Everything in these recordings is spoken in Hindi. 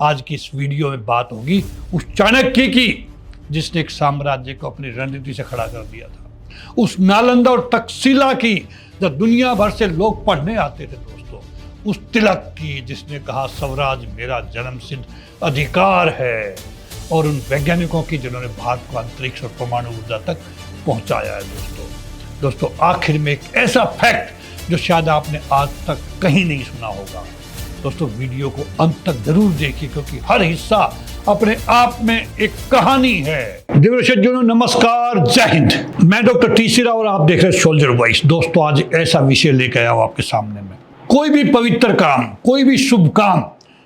आज की इस वीडियो में बात होगी उस चाणक्य की जिसने एक साम्राज्य को अपनी रणनीति से खड़ा कर दिया था, उस नालंदा और तक्षशिला की जब दुनिया भर से लोग पढ़ने आते थे दोस्तों, उस तिलक की जिसने कहा स्वराज मेरा जन्मसिद्ध अधिकार है, और उन वैज्ञानिकों की जिन्होंने भारत को अंतरिक्ष और परमाणु ऊर्जा तक पहुंचाया है दोस्तों आखिर में एक ऐसा फैक्ट जो शायद आपने आज तक कहीं नहीं सुना होगा। दोस्तों वीडियो को अंत तक जरूर देखिए क्योंकि हर हिस्सा अपने आप में एक कहानी है। दिव्य नमस्कार, जय हिंद। मैं डॉक्टर टी.सी. राव और आप देख रहे हैं सोल्जर वॉइस। दोस्तों आज ऐसा विषय लेकर आया हूं आपके सामने में। कोई भी पवित्र काम, कोई भी शुभ काम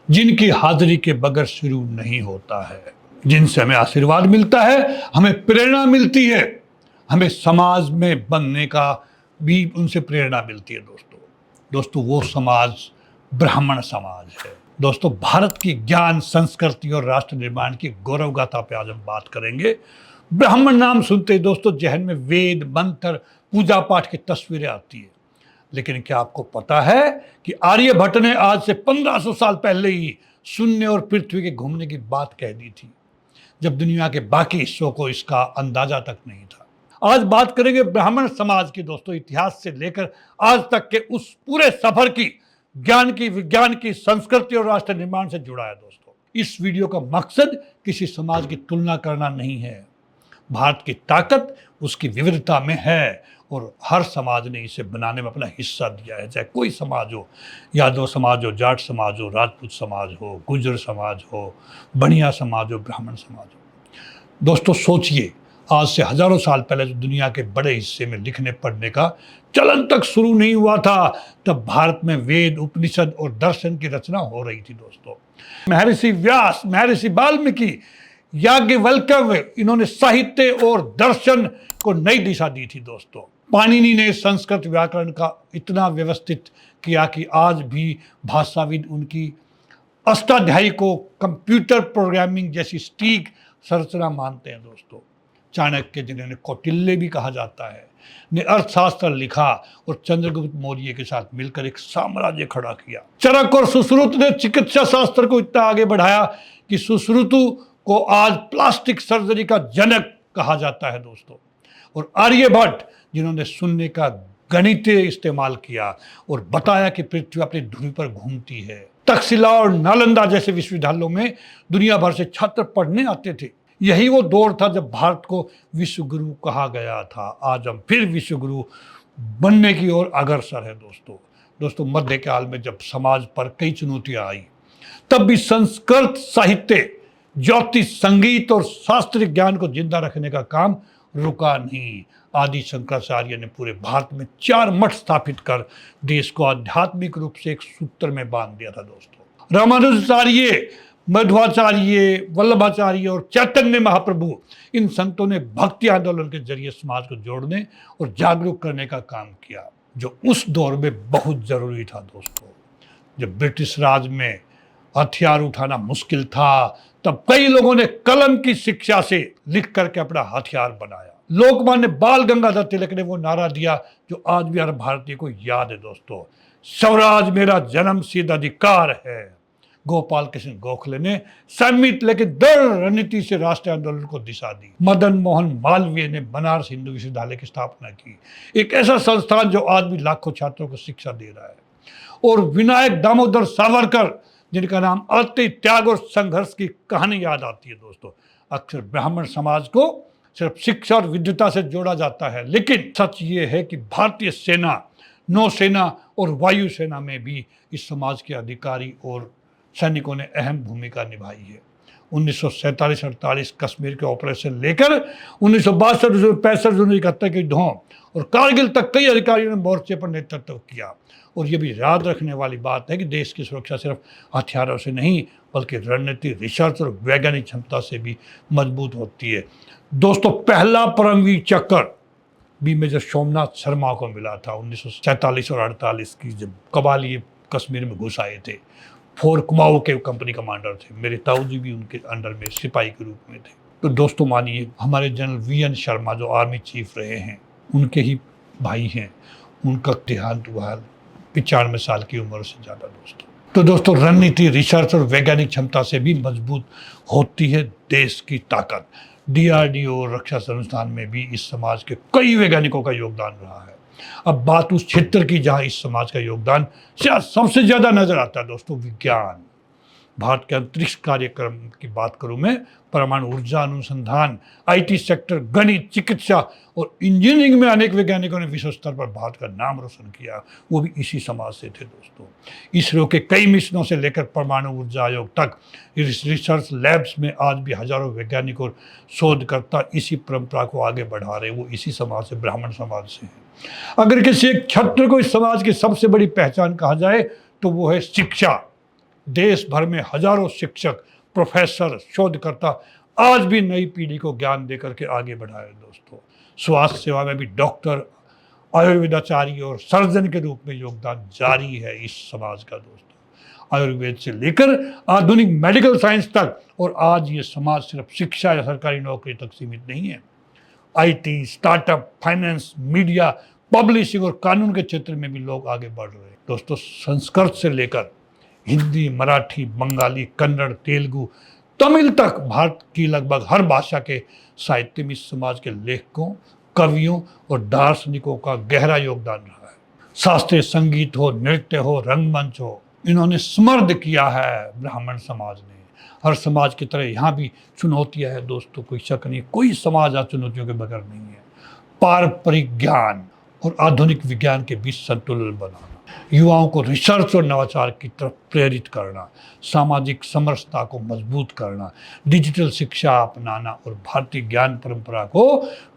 जिनकी हाजिरी के बगैर शुरू नहीं होता है, जिनसे हमें आशीर्वाद मिलता है, हमें प्रेरणा मिलती है, हमें समाज में बनने का भी उनसे प्रेरणा मिलती है दोस्तों वो समाज ब्राह्मण समाज है। दोस्तों भारत की ज्ञान, संस्कृति और राष्ट्र निर्माण की गौरव गाथा पे आज हम बात करेंगे। ब्राह्मण नाम सुनते ही दोस्तों जहन में वेद, मंत्र, पूजा पाठ की तस्वीरें आती है, लेकिन क्या आपको पता है कि आर्यभट्ट ने आज से 1500 साल पहले ही शून्य और पृथ्वी के घूमने की बात कह दी थी, जब दुनिया के बाकी हिस्सों को इसका अंदाजा तक नहीं था। आज बात करेंगे ब्राह्मण समाज की दोस्तों, इतिहास से लेकर आज तक के उस पूरे सफर की, ज्ञान की, विज्ञान की, संस्कृति और राष्ट्र निर्माण से जुड़ा है दोस्तों। इस वीडियो का मकसद किसी समाज की तुलना करना नहीं है। भारत की ताकत उसकी विविधता में है और हर समाज ने इसे बनाने में अपना हिस्सा दिया है, चाहे कोई समाज हो, यादव समाज हो, जाट समाज हो, राजपूत समाज हो, गुर्जर समाज हो, बनिया समाज हो, ब्राह्मण समाज हो। दोस्तों सोचिए, आज से हजारों साल पहले जो दुनिया के बड़े हिस्से में लिखने पढ़ने का चलन तक शुरू नहीं हुआ था, तब भारत में वेद, उपनिषद और दर्शन की रचना हो रही थी दोस्तों। महर्षि व्यास, महर्षि वाल्मीकि, याज्ञवल्क्य, इन्होंने साहित्य और दर्शन को नई दिशा दी थी दोस्तों। पाणिनि ने संस्कृत व्याकरण का इतना व्यवस्थित किया कि आज भी भाषाविद उनकी अष्टाध्यायी को कंप्यूटर प्रोग्रामिंग जैसी सटीक संरचना मानते हैं दोस्तों। चाणक्य, जिन्हें कौटिल्य भी कहा जाता है, ने अर्थशास्त्र लिखा और चंद्रगुप्त मौर्य के साथ मिलकर एक साम्राज्य खड़ा किया। चरक और सुश्रुत ने चिकित्सा शास्त्र को इतना आगे बढ़ाया कि सुश्रुतु को आज प्लास्टिक सर्जरी का जनक कहा जाता है दोस्तों। और आर्यभट्ट, जिन्होंने शून्य का गणितीय इस्तेमाल किया और बताया कि पृथ्वी अपनी धुरी पर घूमती है। तक्षशिला और नालंदा जैसे विश्वविद्यालयों में दुनिया भर से छात्र पढ़ने आते थे। यही वो दौर था जब भारत को विश्व गुरु कहा गया था। आज हम फिर विश्व गुरु बनने की ओर अग्रसर है दोस्तों मध्यकाल में जब समाज पर कई चुनौतियां आई, तब भी संस्कृत साहित्य, ज्योतिष, संगीत और शास्त्रीय ज्ञान को जिंदा रखने का काम रुका नहीं। आदि शंकराचार्य ने पूरे भारत में 4 मठ स्थापित कर देश को आध्यात्मिक रूप से एक सूत्र में बांध दिया था दोस्तों। रामानुजाचार्य, मध्वाचार्य, वल्लभाचार्य और चैतन्य महाप्रभु, इन संतों ने भक्ति आंदोलन के जरिए समाज को जोड़ने और जागरूक करने का काम किया, जो उस दौर में बहुत जरूरी था दोस्तों। जब ब्रिटिश राज में हथियार उठाना मुश्किल था, तब कई लोगों ने कलम की शिक्षा से लिख करके अपना हथियार बनाया। लोकमान्य बाल गंगाधर तिलक ने वो नारा दिया जो आज भी हर भारतीय को याद है दोस्तों, स्वराज मेरा जन्मसिद्ध अधिकार है। गोपाल कृष्ण गोखले ने संयमित लेकिन दृढ़ रणनीति से राष्ट्रीय आंदोलन को दिशा दी। मदन मोहन मालवीय ने बनारस हिंदू विश्वविद्यालय की स्थापना की, एक ऐसा संस्थान जो आज भी लाखों छात्रों को शिक्षा दे रहा है। और विनायक दामोदर सावरकर, जिनका नाम आते ही त्याग और संघर्ष की कहानी याद आती है दोस्तों। अक्सर ब्राह्मण समाज को सिर्फ शिक्षा और विद्वता से जोड़ा जाता है, लेकिन सच ये है कि भारतीय सेना, नौसेना और वायुसेना में भी इस समाज के अधिकारी और सैनिकों ने अहम भूमिका निभाई है। 1947-48 कश्मीर के ऑपरेशन लेकर 1962-65-71 के युद्धों और कारगिल तक कई अधिकारियों ने मोर्चे पर नेतृत्व किया। और ये भी याद रखने वाली बात है कि देश की सुरक्षा सिर्फ हथियारों से नहीं बल्कि रणनीति, रिसर्च और वैज्ञानिक क्षमता से भी मजबूत होती है दोस्तों। पहला परमवीर चक्र भी मेजर सोमनाथ शर्मा को मिला था 1947 और 48 की, जब कबाली कश्मीर में घुस आए थे। फोर्ट कुमाऊं के कंपनी कमांडर थे। मेरे ताऊ जी भी उनके अंडर में सिपाही के रूप में थे। तो दोस्तों मानिए, हमारे जनरल वी.एन. शर्मा जो आर्मी चीफ रहे हैं, उनके ही भाई हैं। उनका देहांत हुआ 95 साल की उम्र से ज़्यादा दोस्तों। तो दोस्तों, रणनीति, रिसर्च और वैज्ञानिक क्षमता से भी मजबूत होती है देश की ताकत। डीआरडीओ रक्षा संस्थान में भी इस समाज के कई वैज्ञानिकों का योगदान रहा है। अब बात उस क्षेत्र की जहां इस समाज का योगदान शायद सबसे ज्यादा नजर आता है दोस्तों, विज्ञान। भारत के अंतरिक्ष कार्यक्रम की बात करूं मैं, परमाणु ऊर्जा अनुसंधान, आईटी सेक्टर, गणित, चिकित्सा और इंजीनियरिंग में अनेक वैज्ञानिकों ने विश्व स्तर पर भारत का नाम रोशन किया, वो भी इसी समाज से थे दोस्तों। इसरो के कई मिशनों से लेकर परमाणु ऊर्जा आयोग तक रिसर्च लैब्स में आज भी हजारों वैज्ञानिक और शोधकर्ता इसी परंपरा को आगे बढ़ा रहे, वो इसी समाज से, ब्राह्मण समाज से है। अगर किसी एक छात्र को इस समाज की सबसे बड़ी पहचान कहा जाए तो वो है शिक्षा। देश भर में हजारों शिक्षक, प्रोफेसर, शोधकर्ता आज भी नई पीढ़ी को ज्ञान देकर के आगे बढ़ाए दोस्तों। स्वास्थ्य सेवा में भी डॉक्टर, आयुर्वेदाचार्य और सर्जन के रूप में योगदान जारी है इस समाज का दोस्तों। आयुर्वेद से लेकर आधुनिक मेडिकल साइंस तक, और आज ये समाज सिर्फ शिक्षा या सरकारी नौकरी तक सीमित नहीं है। IT, startup, finance, media, publishing और कानून के क्षेत्र में भी लोग आगे बढ़ रहे हैं दोस्तों। संस्कृत से लेकर हिंदी, मराठी, बंगाली, कन्नड़, तेलुगु, तमिल तक भारत की लगभग हर भाषा के साहित्य में इस समाज के लेखकों, कवियों और दार्शनिकों का गहरा योगदान रहा है। शास्त्रीय संगीत हो, नृत्य हो, रंगमंच हो, इन्होंने समृद्ध किया है ब्राह्मण समाज ने। हर समाज की तरह यहाँ भी चुनौतियाँ है दोस्तों, कोई शक नहीं, कोई समाज आज चुनौतियों के बगैर नहीं है। पारंपरिक ज्ञान और आधुनिक विज्ञान के बीच संतुलन बनाना, युवाओं को रिसर्च और नवाचार की तरफ प्रेरित करना, सामाजिक समरसता को मजबूत करना, डिजिटल शिक्षा अपनाना और भारतीय ज्ञान परंपरा को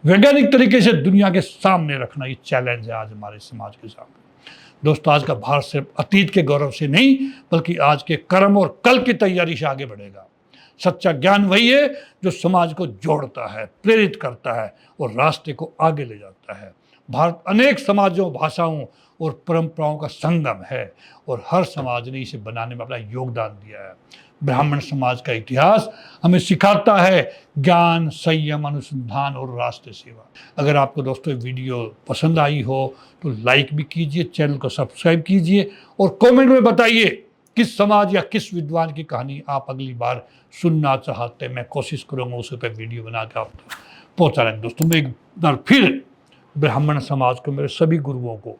वैज्ञानिक तरीके से दुनिया के सामने रखना, ये चैलेंज है आज हमारे समाज के सामने दोस्तों। आज का भारत सिर्फ अतीत के गौरव से नहीं, बल्कि आज के कर्म और कल की तैयारी से आगे बढ़ेगा। सच्चा ज्ञान वही है जो समाज को जोड़ता है, प्रेरित करता है और रास्ते को आगे ले जाता है। भारत अनेक समाजों, भाषाओं और परंपराओं का संगम है और हर समाज ने इसे बनाने में अपना योगदान दिया है। ब्राह्मण समाज का इतिहास हमें सिखाता है ज्ञान, संयम, अनुसंधान और राष्ट्र सेवा। अगर आपको दोस्तों वीडियो पसंद आई हो तो लाइक भी कीजिए, चैनल को सब्सक्राइब कीजिए और कमेंट में बताइए किस समाज या किस विद्वान की कहानी आप अगली बार सुनना चाहते हैं। मैं कोशिश करूँगा उस पर वीडियो बना के आप पहुँचाने। दोस्तों, मैं एक बार फिर ब्राह्मण समाज को, मेरे सभी गुरुओं को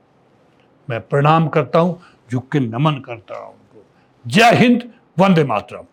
मैं प्रणाम करता हूँ, झुक के नमन करता हूँ उनको। जय हिंद, वंदे मातरम।